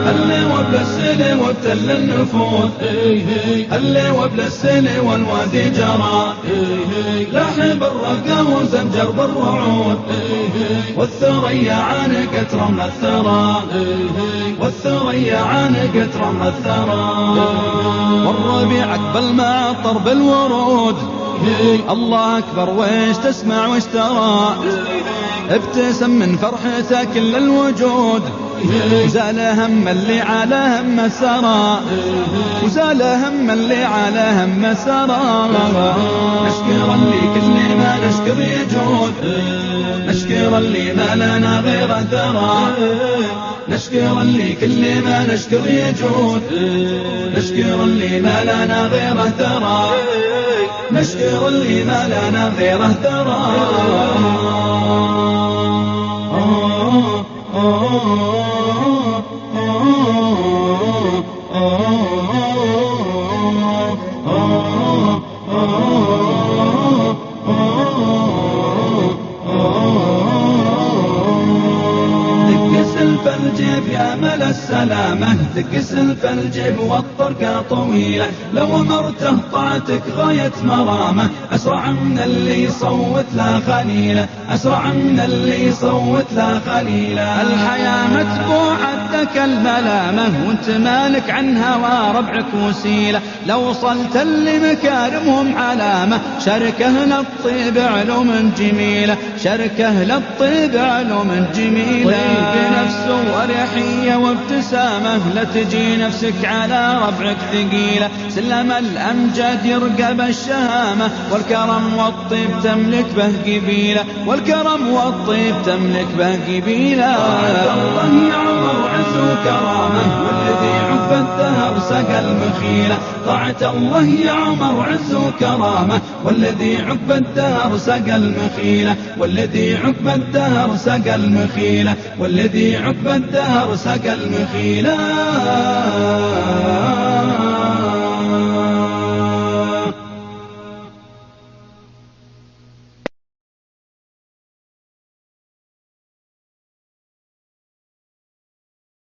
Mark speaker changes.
Speaker 1: هلي وبلا السنة وابتل النفوس، هلي وبلا السنة والوادي جرى، لاحب الرقا وزمجر بالرعود، والثريا عانقت رمل الثرى، والثريا عانقت رمل الثرى، والربيع اقبل مع طرب الورود، الله اكبر ويش تسمع ويش ترى، ابتسم من فرحته كل الوجود، وزال هم اللي على هم السرى، وزال هم اللي على هم السرى. نشكر اللي كل ما نشكر يجود، نشكر اللي ما لنا غير ثرى، نشكر اللي كل ما نشكر يجود، نشكر اللي ما لنا غير ثرى، نشكر اللي ما لنا غير ثرى. الجيب يا مل السلامة، دق سلف الجيب والطرقة طويلة، لو مرته طاعتك غاية مرامة، أسرع من اللي يصوت لا خليلة، أسرع من اللي يصوت لا خليلة.
Speaker 2: الحياة متبوعة لك الملامة، وانت مالك عن هوى ربعك وسيلة، لو وصلت اللي مكارمهم علامة، شركه للطيب علوم جميلة، شركه للطيب علوم جميلة. طيب نفسه وريحية وابتسامة، لا تجي نفسك على ربعك ثقيلة، سلم الأمجاد يرقب الشهامة، والكرم والطيب تملك به قبيلة، والكرم والطيب تملك به قبيلة.
Speaker 1: الله يا عمر عز وكرامة، والذي عقب الدهر سقى المخيلة، طاعة الله يا عمر عز وكرامة، والذي عقب الدهر سقى المخيلة، والذي عقب الدهر سقى المخيلة، والذي عقب الدهر سقى المخيلة.